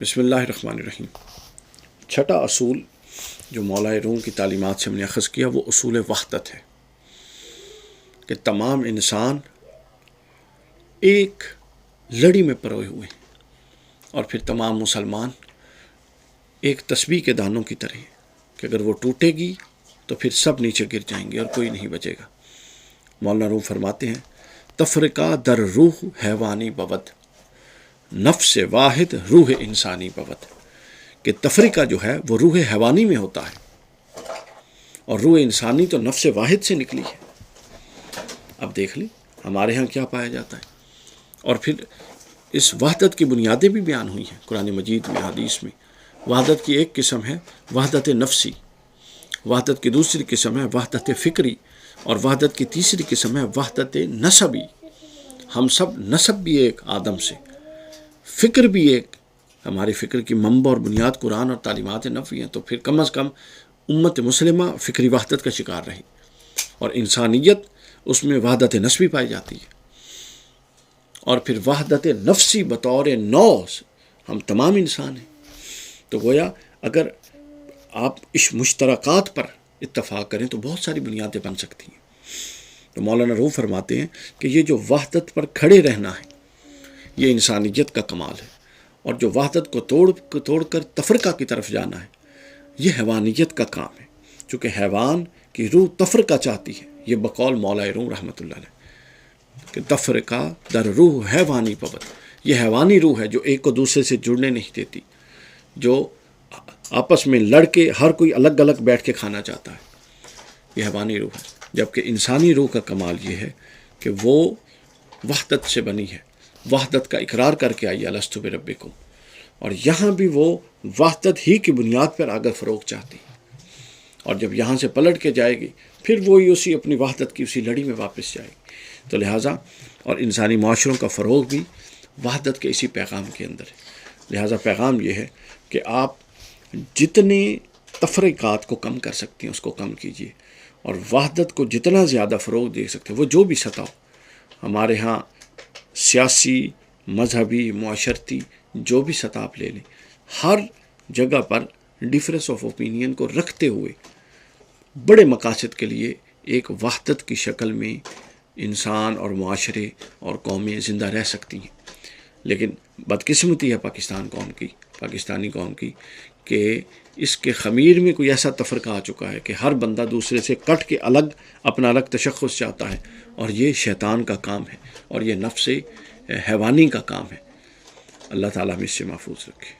بسم اللہ الرحمن الرحیم۔ چھٹا اصول جو مولا روم کی تعلیمات سے ہم نے اخذ کیا وہ اصول وحدت ہے کہ تمام انسان ایک لڑی میں پروئے ہوئے ہیں اور پھر تمام مسلمان ایک تسبیح کے دانوں کی طرح کہ اگر وہ ٹوٹے گی تو پھر سب نیچے گر جائیں گے اور کوئی نہیں بچے گا۔ مولانا روم فرماتے ہیں تفرقہ در روح حیوانی بود، نفس واحد روح انسانی بود، کہ تفریقہ جو ہے وہ روح حیوانی میں ہوتا ہے اور روح انسانی تو نفس واحد سے نکلی ہے۔ اب دیکھ لیں ہمارے ہاں کیا پایا جاتا ہے، اور پھر اس وحدت کی بنیادیں بھی بیان ہوئی ہیں قرآن مجید میں، حدیث میں۔ وحدت کی ایک قسم ہے وحدت نفسی، وحدت کی دوسری قسم ہے وحدت فکری، اور وحدت کی تیسری قسم ہے وحدت نسبی۔ ہم سب نسب بھی ایک آدم سے، فکر بھی ایک، ہماری فکر کی منبع اور بنیاد قرآن اور تعلیمات نبوی ہیں، تو پھر کم از کم امت مسلمہ فکری وحدت کا شکار رہی، اور انسانیت اس میں وحدت نسبی پائی جاتی ہے۔ اور پھر وحدت نفسی بطور نو ہم تمام انسان ہیں، تو گویا اگر آپ اس مشترکات پر اتفاق کریں تو بہت ساری بنیادیں بن سکتی ہیں۔ تو مولانا روم فرماتے ہیں کہ یہ جو وحدت پر کھڑے رہنا ہے یہ انسانیت کا کمال ہے، اور جو وحدت کو توڑ کر تفرقہ کی طرف جانا ہے یہ حیوانیت کا کام ہے، چونکہ حیوان کی روح تفرقہ چاہتی ہے۔ یہ بقول مولا روم رحمۃ اللہ علیہ کہ تفرقہ در روح حیوانی بود، یہ حیوانی روح ہے جو ایک کو دوسرے سے جڑنے نہیں دیتی، جو آپس میں لڑ کے ہر کوئی الگ الگ بیٹھ کے کھانا چاہتا ہے، یہ حیوانی روح ہے۔ جبکہ انسانی روح کا کمال یہ ہے کہ وہ وحدت سے بنی ہے، وحدت کا اقرار کر کے آئی الست بربکم، اور یہاں بھی وہ وحدت ہی کی بنیاد پر آگے فروغ چاہتی ہے، اور جب یہاں سے پلٹ کے جائے گی پھر وہی اسی اپنی وحدت کی اسی لڑی میں واپس جائے گی۔ تو لہٰذا اور انسانی معاشروں کا فروغ بھی وحدت کے اسی پیغام کے اندر ہے۔ لہٰذا پیغام یہ ہے کہ آپ جتنے تفریقات کو کم کر سکتے ہیں اس کو کم کیجیے، اور وحدت کو جتنا زیادہ فروغ دے سکتے ہیں، وہ جو بھی سطح ہو، ہمارے ہاں سیاسی، مذہبی، معاشرتی، جو بھی سطح آپ لے لیں، ہر جگہ پر ڈفرینس آف اوپینین کو رکھتے ہوئے بڑے مقاصد کے لیے ایک وحدت کی شکل میں انسان اور معاشرے اور قومیں زندہ رہ سکتی ہیں۔ لیکن بدقسمتی ہے پاکستانی قوم کی کہ اس کے خمیر میں کوئی ایسا تفرقہ آ چکا ہے کہ ہر بندہ دوسرے سے کٹ کے اپنا الگ تشخص چاہتا ہے، اور یہ شیطان کا کام ہے اور یہ نفس حیوانی کا کام ہے۔ اللہ تعالیٰ ہمیں اس سے محفوظ رکھے۔